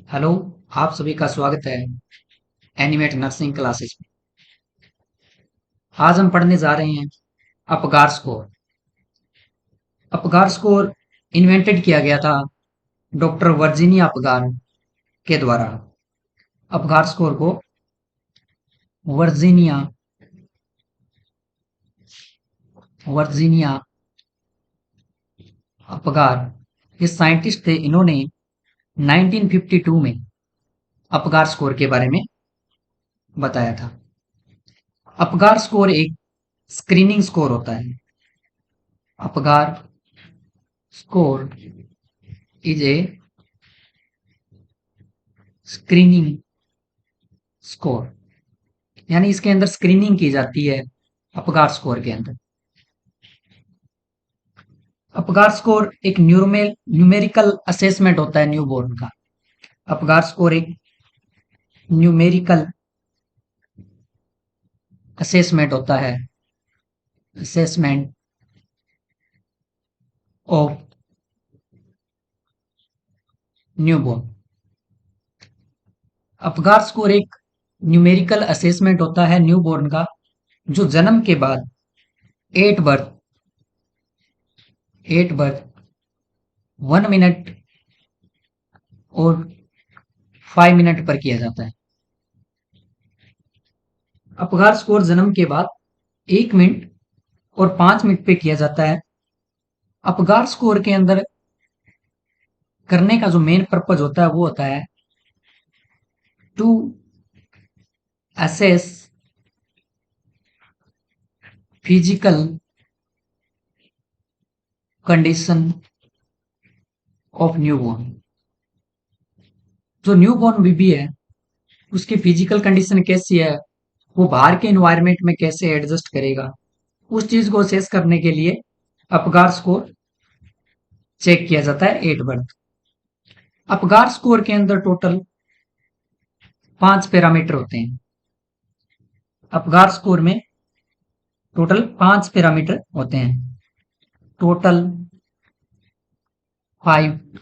Hello. आप सभी का स्वागत है एनिमेट नर्सिंग क्लासेस में। आज हम पढ़ने जा रहे हैं Apgar score. Apgar score invented किया गया था डॉक्टर वर्जीनिया अपगार के द्वारा। अपगार स्कोर को वर्जीनिया वर्जीनिया अपगार ये साइंटिस्ट थे। इन्होंने 1952 में अपगार स्कोर के बारे में बताया था। अपगार स्कोर एक स्क्रीनिंग स्कोर होता है। Apgar score is a screening score, यानी इसके अंदर स्क्रीनिंग की जाती है अपगार स्कोर के अंदर। अपगार स्कोर एक न्यूमेरिकल असेसमेंट होता है न्यूबॉर्न का। अपगार स्कोर एक न्यूमेरिकल असेसमेंट होता है, assessment of newborn. Apgar score एक न्यूमेरिकल असेसमेंट होता है न्यूबॉर्न का, जो जन्म के बाद एट बर्थ 1 मिनट और 5 मिनट पर किया जाता है। अपगार स्कोर जन्म के बाद 1 मिनट और 5 मिनट पे किया जाता है। अपगार स्कोर के अंदर करने का जो मेन पर्पज होता है वो होता है to assess physical condition of newborn. जो न्यूबॉर्न बेबी है उसकी फिजिकल कंडीशन कैसी है, वो बाहर के एनवायरनमेंट में कैसे एडजस्ट करेगा, उस चीज को असेस करने के लिए अपगार स्कोर चेक किया जाता है एट बर्थ। अपगार स्कोर के अंदर टोटल 5 पैरामीटर होते हैं। अपगार स्कोर में टोटल 5 पैरामीटर होते हैं। Total 5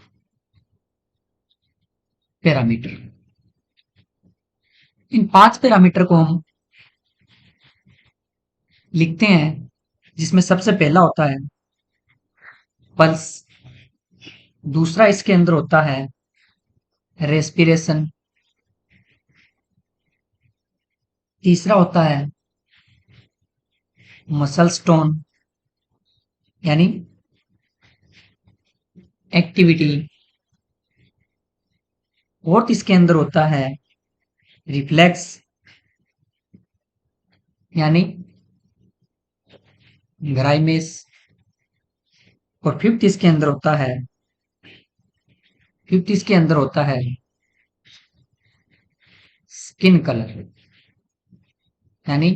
parameter. इन 5 पैरामीटर को हम लिखते हैं, जिसमें सबसे पहला होता है पल्स। दूसरा इसके अंदर होता है रेस्पिरेशन। तीसरा होता है मसल स्टोन, यानी एक्टिविटी। फोर्थ इसके अंदर होता है रिफ्लेक्स, यानी ग्राइमेस। और फिफ्थ इसके अंदर होता है स्किन कलर, यानी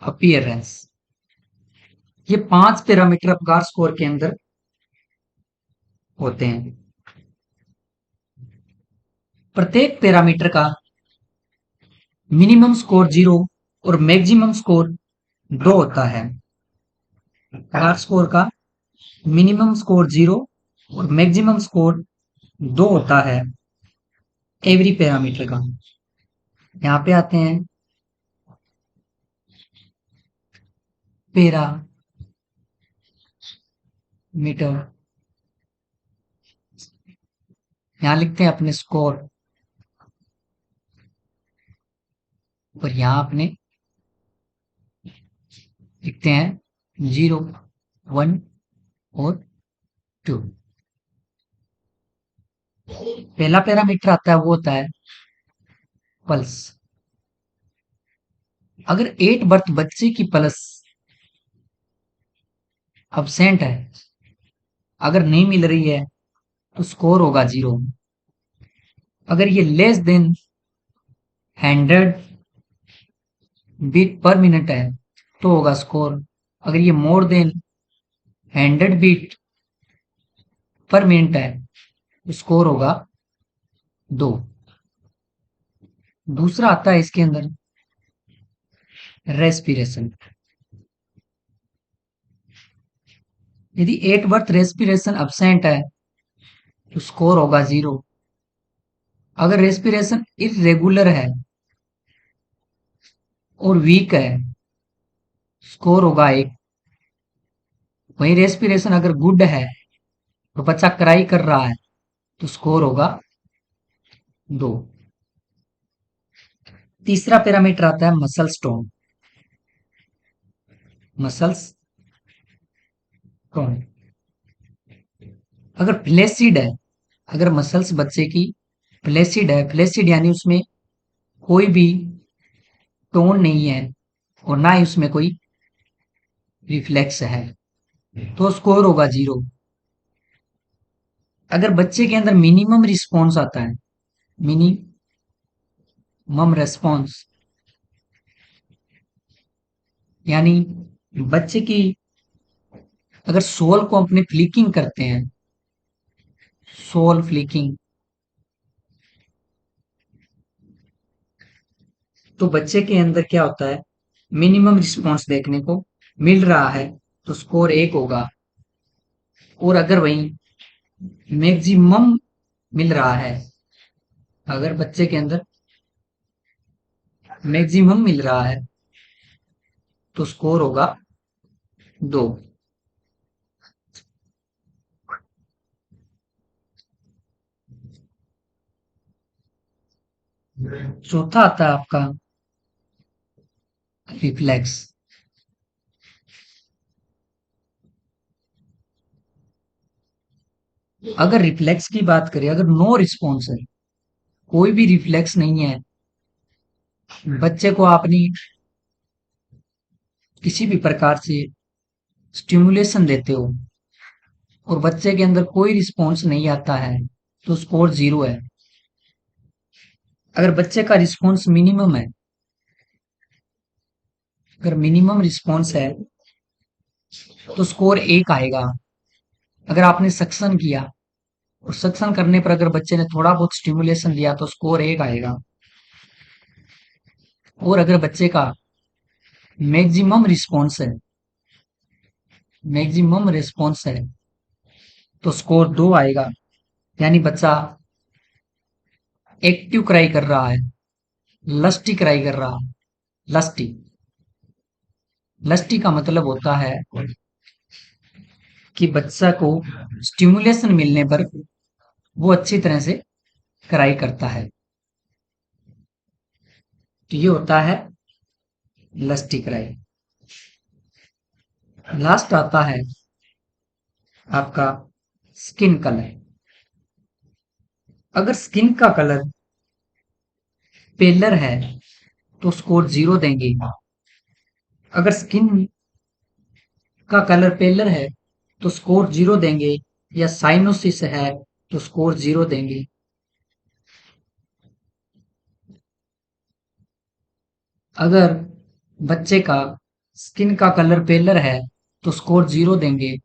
अपीयरेंस। ये 5 पैरामीटर अपगार स्कोर के अंदर होते हैं। प्रत्येक पैरामीटर का मिनिमम स्कोर 0 और मैक्सिमम स्कोर 2 होता है। अपगार स्कोर का मिनिमम स्कोर 0 और मैक्सिमम स्कोर 2 होता है एवरी पैरामीटर का। यहाँ पे आते हैं पैरामीटर। यहाँ लिखते हैं अपने स्कोर, और यहाँ अपने लिखते हैं 0, 1 और 2। पहला पैरामीटर आता है वो होता है पल्स। अगर 8 बर्थ बच्चे की पल्स अब्सेंट है, अगर नहीं मिल रही है, तो स्कोर होगा 0। अगर ये less than 100 beat per minute है तो होगा स्कोर। अगर ये more than 100 beat per minute है तो स्कोर होगा 2। दूसरा आता है इसके अंदर रेस्पिरेशन। यदि 8 बर्थ रेस्पिरेशन अब्सेंट है तो स्कोर होगा 0। अगर रेस्पिरेशन इरेगुलर है और वीक है, स्कोर होगा 1। वहीं रेस्पिरेशन अगर गुड है और बच्चा क्राई कर रहा है, तो स्कोर होगा 2। तीसरा पैरामीटर आता है मसल टोन। मसल्स टोन अगर फ्लैसिड है, अगर मसल्स बच्चे की फ्लैसिड है, फ्लैसिड यानी उसमें कोई भी टोन नहीं है और ना ही उसमें कोई रिफ्लेक्स है, तो स्कोर होगा 0। अगर बच्चे के अंदर मिनिमम रिस्पॉन्स आता है, मिनिमम रेस्पॉन्स यानी बच्चे की अगर सोल को अपने फ्लिकिंग करते हैं, सोल फ्लिकिंग, तो बच्चे के अंदर क्या होता है, मिनिमम रिस्पॉन्स देखने को मिल रहा है, तो स्कोर 1 होगा। और अगर वही मैक्सिमम मिल रहा है, अगर बच्चे के अंदर मैक्सिमम मिल रहा है, तो स्कोर होगा 2। चौथा आता है आपका रिफ्लेक्स। अगर रिफ्लेक्स की बात करें, अगर नो रिस्पॉन्स है, कोई भी रिफ्लेक्स नहीं है, बच्चे को आपने किसी भी प्रकार से स्टिमुलेशन देते हो और बच्चे के अंदर कोई रिस्पॉन्स नहीं आता है, तो स्कोर 0 है। अगर बच्चे का रिस्पॉन्स मिनिमम है, अगर मिनिमम रिस्पॉन्स है, तो स्कोर 1 आएगा। अगर आपने सक्शन किया और सक्शन करने पर अगर बच्चे ने थोड़ा बहुत स्टिमुलेशन दिया, तो स्कोर 1 आएगा। और अगर बच्चे का मैक्सिमम रिस्पॉन्स है, मैक्सिमम रिस्पॉन्स है, तो स्कोर 2 आएगा। यानी बच्चा एक्टिव क्राई कर रहा है, लस्टी क्राई कर रहा है। लस्टी, लस्टी का मतलब होता है कि बच्चा को स्टिमुलेशन मिलने पर वो अच्छी तरह से क्राई करता है, तो ये होता है लस्टी क्राई। लास्ट आता है आपका स्किन कलर। अगर स्किन का कलर पेलर है, तो स्कोर 0 देंगे। अगर स्किन का कलर पेलर है, तो स्कोर 0 देंगे, या साइनोसिस है तो स्कोर 0 देंगे। अगर बच्चे का स्किन का कलर पेलर है, तो स्कोर 0 देंगे।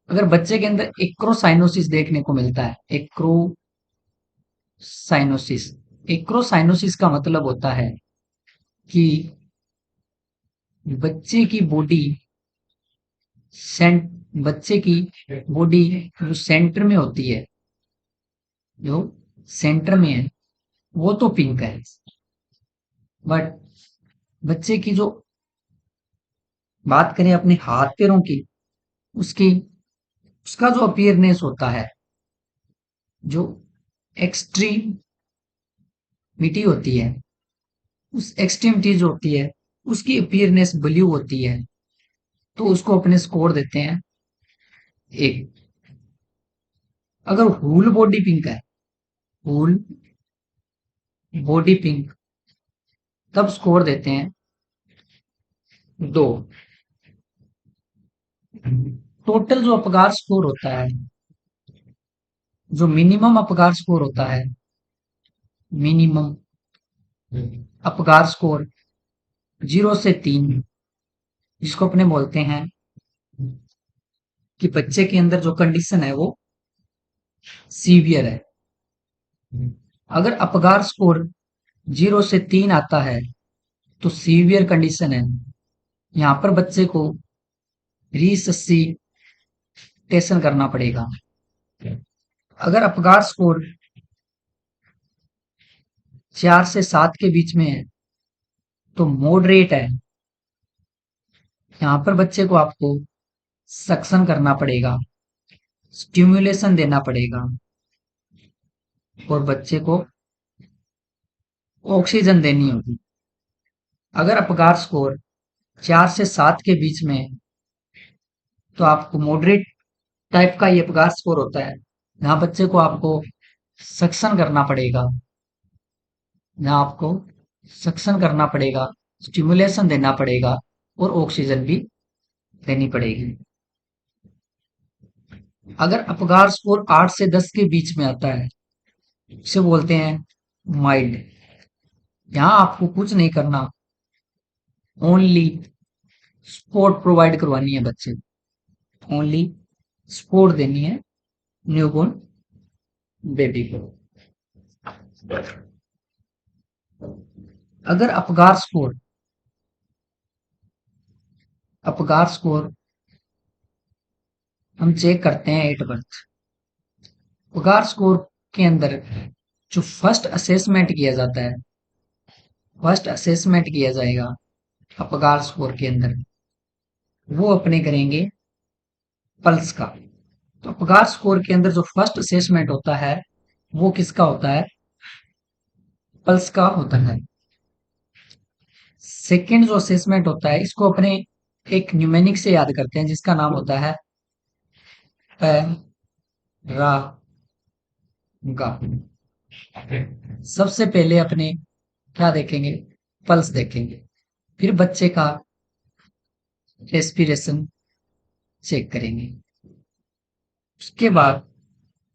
अगर बच्चे के अंदर एक्रोसाइनोसिस देखने को मिलता है, एक्रोसाइनोसिस, एक्रोसाइनोसिस का मतलब होता है कि बच्चे की बॉडी सेंट बच्चे की बॉडी जो सेंटर में होती है, जो सेंटर में है, वो तो पिंक है, बट बच्चे की जो बात करें अपने हाथ पैरों की, उसकी उसका जो अपीयरनेस होता है, जो एक्सट्रीमिटी होती है, उस एक्सट्रीमिटी जो होती है उसकी अपीयरनेस ब्लू होती है, तो उसको अपने स्कोर देते हैं 1। अगर होल बॉडी पिंक है, होल बॉडी पिंक, तब स्कोर देते हैं 2। टोटल जो अपगार स्कोर होता है, जो मिनिमम अपगार स्कोर होता है, मिनिमम अपगार स्कोर 0 से 3, जिसको अपने बोलते हैं कि बच्चे के अंदर जो कंडीशन है वो सीवियर है। अगर अपगार स्कोर 0 से 3 आता है, तो सीवियर कंडीशन है। यहाँ पर बच्चे को रिससिटेशन करना पड़ेगा। अगर अपगार स्कोर 4 से 7 के बीच में है तो मॉडरेट है। यहाँ पर बच्चे को आपको सक्शन करना पड़ेगा, स्टिमुलेशन देना पड़ेगा और बच्चे को ऑक्सीजन देनी होगी। अगर अपगार स्कोर 4 से 7 के बीच में है तो आपको मॉडरेट टाइप का ये अपगार स्कोर होता है। यहाँ बच्चे को आपको सक्शन करना पड़ेगा, यहाँ आपको सक्शन करना पड़ेगा, स्टिमुलेशन देना पड़ेगा और ऑक्सीजन भी देनी पड़ेगी। अगर अपगार स्कोर 8 से 10 के बीच में आता है, इसे बोलते हैं माइल्ड। यहाँ आपको कुछ नहीं करना, ओनली सपोर्ट प्रोवाइड करवानी है बच्चे को, ओनली सपोर्ट देनी है न्यूबॉर्न बेबी को। अगर अपगार स्कोर हम चेक करते हैं एट बर्थ। अपगार स्कोर के अंदर जो फर्स्ट असेसमेंट किया जाता है, फर्स्ट असेसमेंट किया जाएगा अपगार स्कोर के अंदर, वो अपने करेंगे पल्स का। तो अपगार स्कोर के अंदर जो फर्स्ट असेसमेंट होता है वो किसका होता है? पल्स का होता है। सेकेंड जो असेसमेंट होता है इसको अपने एक न्यूमेनिक से याद करते हैं जिसका नाम होता है पैरागा। सबसे पहले अपने क्या देखेंगे? पल्स देखेंगे, फिर बच्चे का रेस्पिरेशन चेक करेंगे, उसके बाद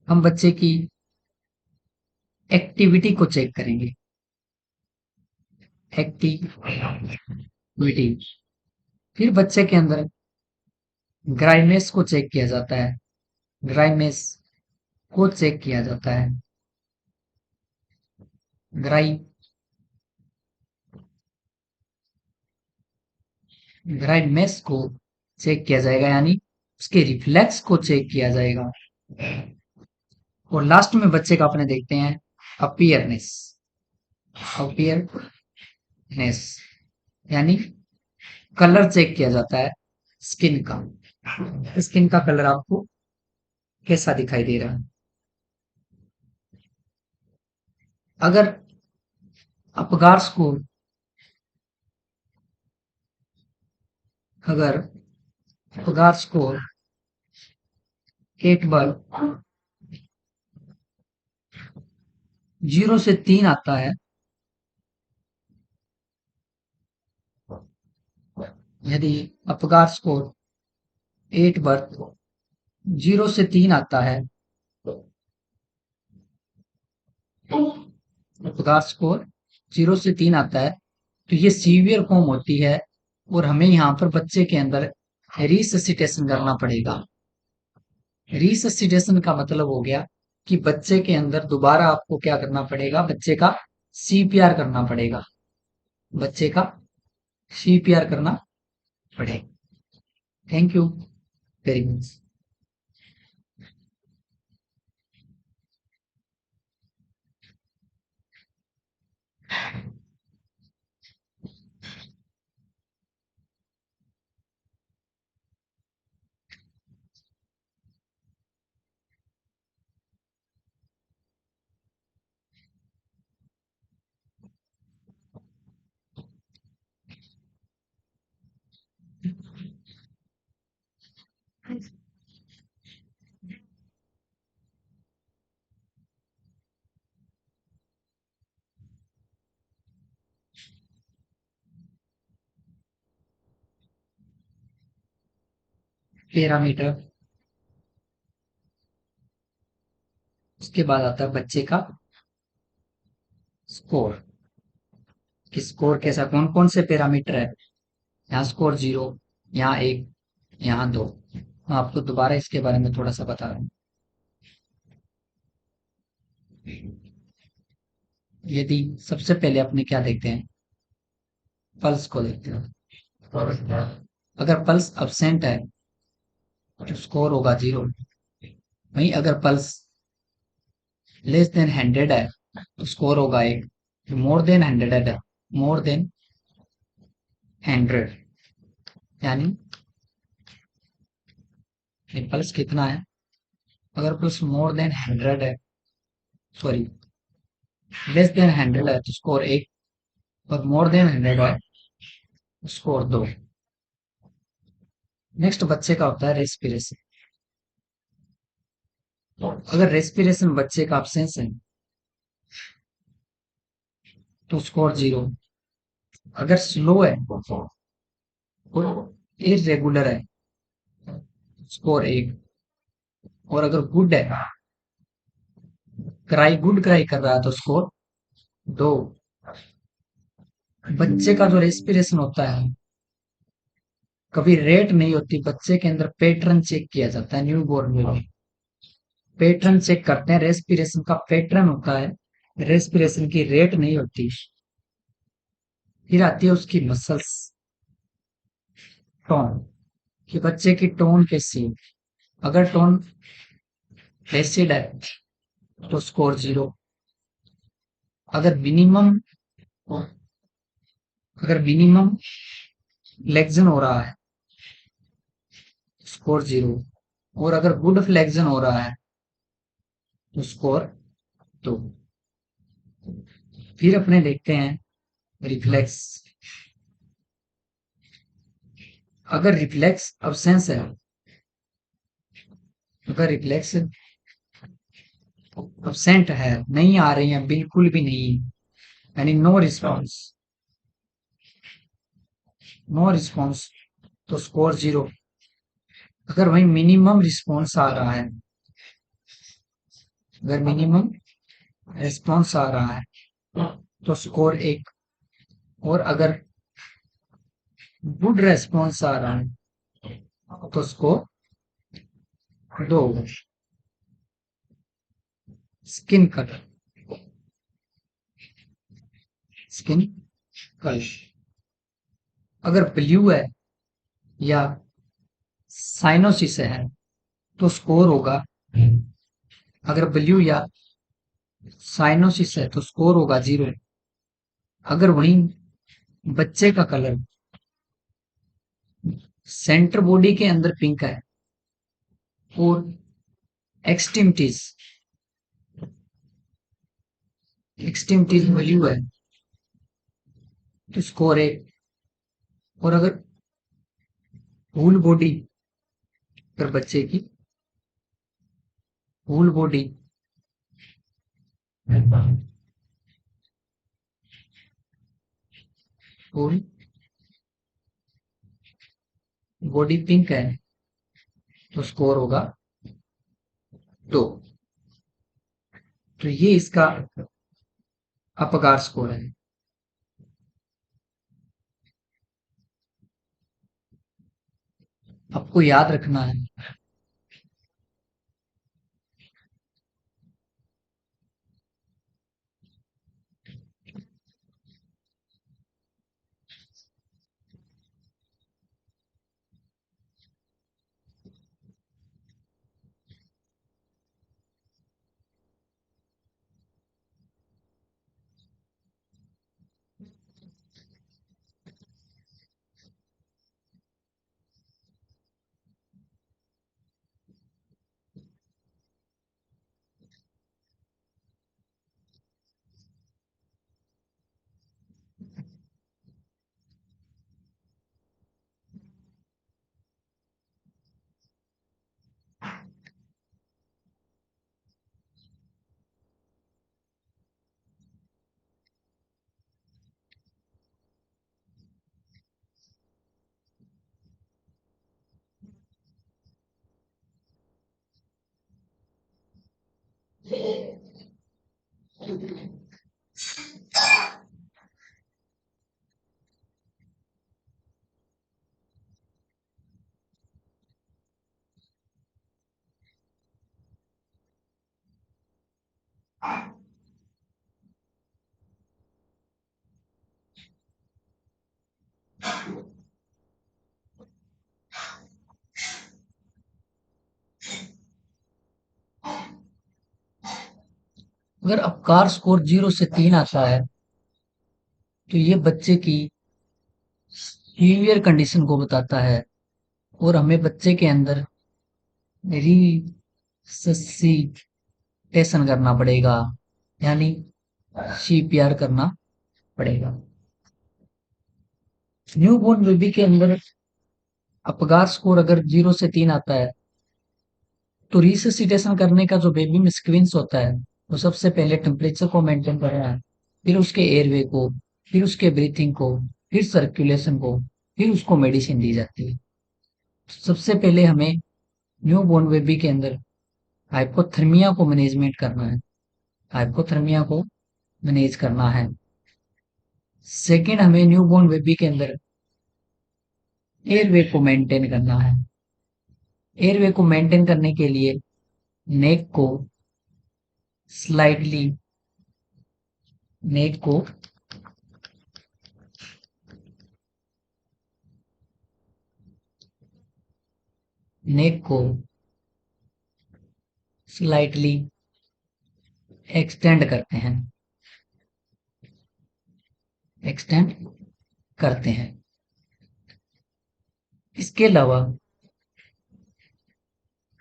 हम बच्चे की एक्टिविटी को चेक करेंगे। एक्टिविटी, फिर बच्चे के अंदर ग्राइनेस को चेक किया जाता है, ग्राइनेस को चेक किया जाता है, ग्राइनेस को चेक किया जाएगा, यानी उसके रिफ्लेक्स को चेक किया जाएगा। और लास्ट में बच्चे का अपने देखते हैं अपीयरनेस, अपीयरनेस यानी कलर चेक किया जाता है स्किन का, स्किन का कलर आपको कैसा दिखाई दे रहा है। अगर अपगार स्कोर अगर अपगार स्कोर 8 बार 0 से 3 आता है, यदि अपगार स्कोर 8 बार 0 से 3 आता है, अपगार स्कोर 0 से 3 आता है तो ये सीवियर फॉर्म होती है और हमें यहाँ पर बच्चे के अंदर रिससिटेशन करना पड़ेगा। रिससिटेशन का मतलब हो गया कि बच्चे के अंदर दोबारा आपको क्या करना पड़ेगा? बच्चे का सीपीआर करना पड़ेगा, बच्चे का सीपीआर करना पड़ेगा। Thank you very much. Parameter, उसके बाद आता है बच्चे का स्कोर, कि स्कोर कैसा, कौन कौन से पैरामीटर है। यहाँ स्कोर 0, यहाँ 1, यहाँ 2। मैं आपको दोबारा इसके बारे में थोड़ा सा बता रहा हूँ। यदि सबसे पहले अपने क्या देखते हैं? पल्स को देखते हैं। अगर पल्स अब्सेंट है तो स्कोर होगा 0। वहीं अगर पल्स लेस देन 100 है तो स्कोर होगा 8, मोर देन 100 है, मोर देन 100 यानी ये प्लस कितना है, अगर प्लस मोर देन 100 है, सॉरी लेस देन 100 है तो स्कोर 1 और मोर देन 100 है तो स्कोर 2। नेक्स्ट बच्चे का होता है रेस्पिरेशन। अगर रेस्पिरेशन बच्चे का absence है तो स्कोर 0, अगर स्लो है और इरेगुलर है स्कोर 1 और अगर गुड है, गुड क्राई कर रहा है तो स्कोर 2। बच्चे का जो रेस्पिरेशन होता है कभी रेट नहीं होती, बच्चे के अंदर पैटर्न चेक किया जाता है न्यू बोर्न में, पैटर्न चेक करते हैं, रेस्पिरेशन का पैटर्न होता है, रेस्पिरेशन की रेट नहीं होती। फिर आती है उसकी मसल्स, टोन, कि बच्चे की टोन कैसी है। अगर टोन फ्लैसिड है तो स्कोर 0, अगर मिनिमम अगर मिनिमम फ्लेक्शन हो रहा है स्कोर 0 और अगर गुड फ्लेक्शन हो रहा है तो स्कोर 2। फिर अपने देखते हैं रिफ्लेक्स। अगर रिफ्लेक्स अब्सेंस है, अगर रिफ्लेक्स अब्सेंट है, नहीं आ रही है, बिल्कुल भी नहीं, यानी नो रिस्पॉन्स, नो रिस्पॉन्स तो स्कोर 0। अगर वही मिनिमम रिस्पॉन्स आ रहा है, अगर मिनिमम रिस्पॉन्स आ रहा है तो स्कोर 1 और अगर गुड रेस्पॉन्स आ रहा है तो score 2। Skin colour, skin colour अगर ब्लू है या साइनोसिस है तो स्कोर होगा, अगर ब्लू या साइनोसिस है तो स्कोर होगा 0। अगर वही बच्चे का कलर सेंटर बॉडी के अंदर पिंक है और एक्सट्रीमिटीज एक्सट्रीमिटीज ब्लू है तो स्कोर 1 और अगर फुल बॉडी, अगर बच्चे की full body full body pink है तो स्कोर होगा 2। तो ये इसका अपगार स्कोर है। आपको याद रखना है अगर अपकार स्कोर 0 से 3 आता है तो ये बच्चे की सीवियर कंडीशन को बताता है और हमें बच्चे के अंदर रिससिटेशन करना पड़ेगा, यानी सीपीआर करना पड़ेगा। न्यूबॉर्न बेबी के अंदर अपगार स्कोर अगर 0 से 3 आता है तो रिससिटेशन करने का जो बेबी में सीक्वेंस होता है वो सबसे पहले टेम्परेचर को मेंटेन करना है, फिर उसके एयरवे को, फिर उसके ब्रीथिंग को, फिर सर्कुलेशन को, फिर उसको मेडिसिन दी जाती है। सबसे पहले हमें न्यूबॉर्न बेबी के अंदर हाइपोथर्मिया को मैनेजमेंट करना है, हाइपोथर्मिया को मैनेज करना है। सेकंड, हमें न्यूबॉर्न बेबी के अंदर एयरवे को मेंटेन करना है। एयरवे को मेंटेन करने के लिए नेक को स्लाइटली नेक को नेक को स्लाइटली एक्सटेंड करते हैं, एक्सटेंड करते हैं। इसके अलावा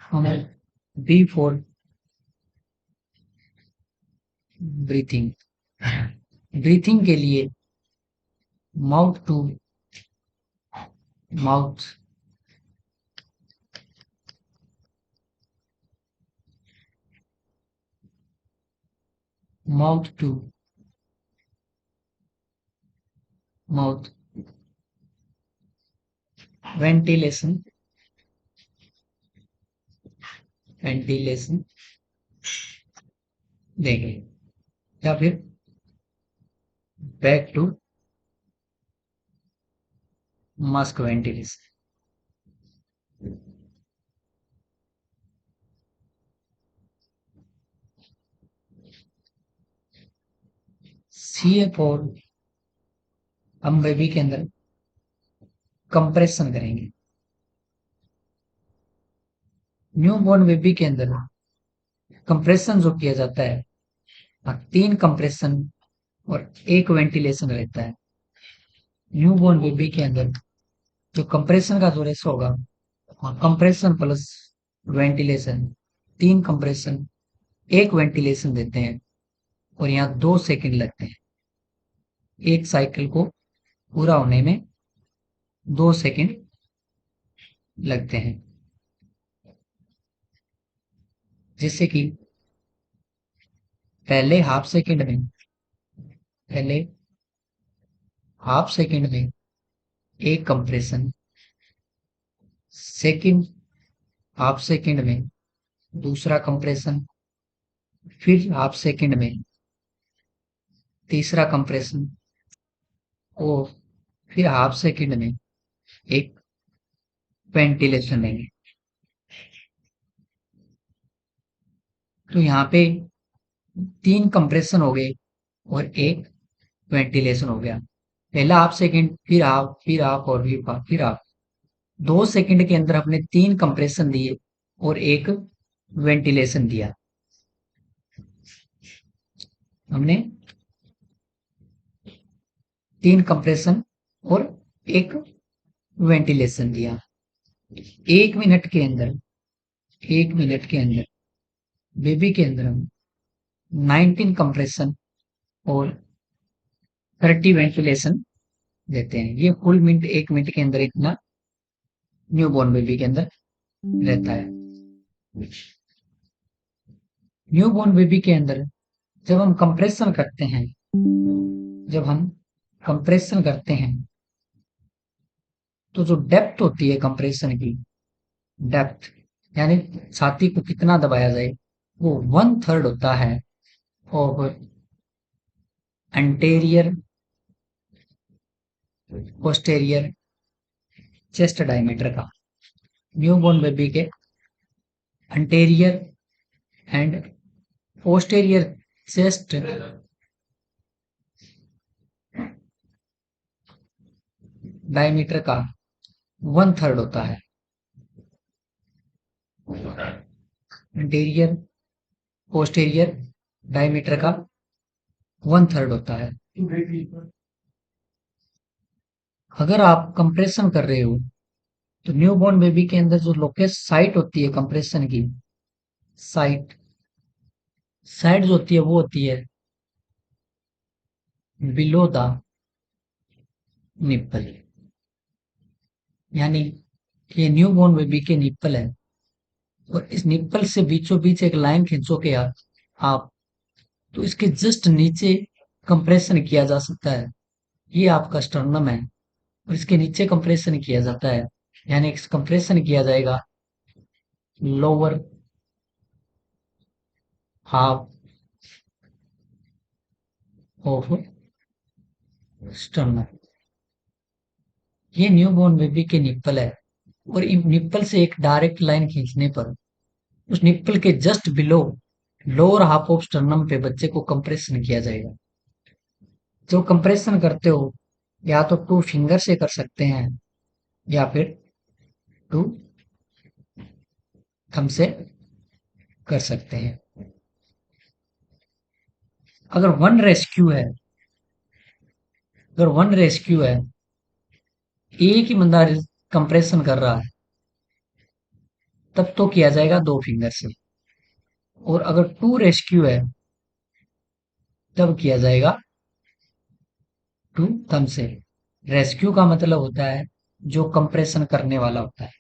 हम बी फॉर ब्रीथिंग, ब्रीथिंग के लिए mouth to mouth mouth to mouth ventilation ventilation देंगे, या फिर bag to mask ventilation. CA for हम बेबी के अंदर कंप्रेशन करेंगे। न्यूबॉर्न बेबी के अंदर कंप्रेशन जो किया जाता है, 3 कंप्रेशन और 1 वेंटिलेशन रहता है। न्यूबॉर्न बेबी के अंदर जो कंप्रेशन का जो रेशो होगा, compression plus ventilation, 3 compression 1 ventilation देते हैं और यहाँ 2 सेकंड लगते हैं। एक साइकिल को पूरा होने में 2 सेकंड लगते हैं, जिससे कि पहले पहले हाफ सेकंड में एक कंप्रेशन, सेकंड हाफ सेकंड में दूसरा कंप्रेशन, फिर हाफ सेकंड में तीसरा कंप्रेशन और फिर हाफ सेकंड में एक वेंटिलेशन लेंगे। तो यहाँ पे 3 कंप्रेशन हो गए और एक वेंटिलेशन हो गया। पहला हाफ सेकंड, फिर हाफ, फिर हाफ और फिर हाफ। 2 सेकंड के अंदर हमने 3 कंप्रेशन दिए और एक वेंटिलेशन दिया। हमने 3 कंप्रेशन और एक वेंटिलेशन दिया। 1 मिनट के अंदर 1 मिनट के अंदर बेबी के अंदर हम 19 कंप्रेशन और 30 वेंटिलेशन देते हैं। ये फुल मिनट 1 मिनट के अंदर इतना न्यूबॉर्न बेबी के अंदर रहता है। न्यूबॉर्न बेबी के अंदर जब हम कंप्रेशन करते हैं जब हम कंप्रेशन करते हैं तो जो डेप्थ होती है कंप्रेशन की, डेप्थ यानी छाती को कितना दबाया जाए, वो 1/3 होता है of anterior posterior chest diameter का। न्यूबॉर्न बेबी के anterior and posterior chest diameter का 1/3 होता है। एंटेरियर पोस्टेरियर डायमीटर का 1/3 होता है। अगर आप कंप्रेशन कर रहे हो तो न्यूबॉर्न बेबी के अंदर जो लोकेस्ट साइट होती है कंप्रेशन की, साइट साइट जो होती है वो होती है बिलो द निप्पल। यानी ये न्यूबॉर्न बेबी के निप्पल है, और इस निप्पल से बीचों बीच एक लाइन खींचोगे आप, तो इसके जस्ट नीचे कंप्रेशन किया जा सकता है। ये आपका स्टर्नम है, और इसके नीचे कंप्रेशन किया जाता है, यानी कंप्रेशन किया जाएगा लोअर हाफ ऑफ स्टर्नम। ये न्यूबॉर्न बेबी के निप्पल है, और इन निप्पल से एक डायरेक्ट लाइन खींचने पर उस निप्पल के just below lower half of sternum पे बच्चे को कंप्रेशन किया जाएगा। जो कंप्रेशन करते हो या तो 2 फिंगर से कर सकते हैं, या फिर 2 थंब से कर सकते हैं। अगर वन रेस्क्यू है अगर वन रेस्क्यू है, एक ही बंदा कंप्रेशन कर रहा है, तब तो किया जाएगा 2 फिंगर से। और अगर 2 रेस्क्यू है, तब किया जाएगा 2 थंब से। रेस्क्यू का मतलब होता है जो कंप्रेशन करने वाला होता है।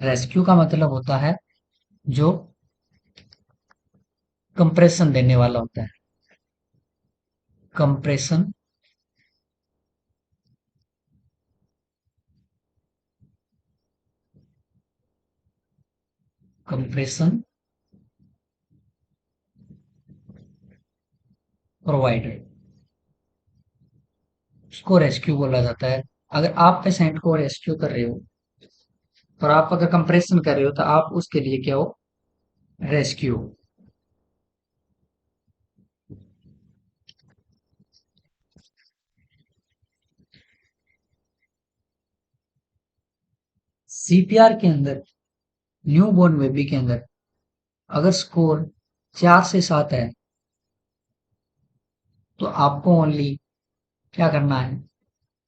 रेस्क्यू का मतलब होता है जो कंप्रेशन देने वाला होता है। कंप्रेशन कंप्रेशन प्रोवाइडर, उसको रेस्क्यू बोला जाता है। अगर आप पेशेंट को रेस्क्यू कर रहे हो और आप अगर कंप्रेशन कर रहे हो, तो आप उसके लिए क्या हो? रेस्क्यू। सीपीआर के अंदर, न्यूबॉर्न बेबी के अंदर, अगर स्कोर 4 से 7 है, तो आपको ओनली क्या करना है?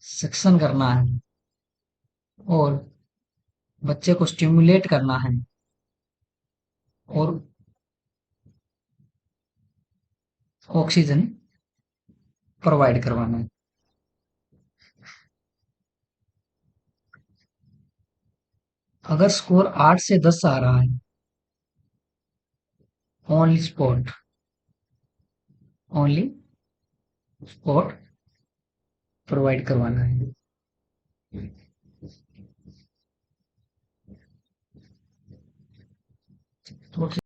सक्शन करना है, और बच्चे को स्टिमुलेट करना है, और ऑक्सीजन प्रोवाइड करवाना है। अगर स्कोर 8 से 10 आ रहा है, only spot only spot provide करवाना है। तो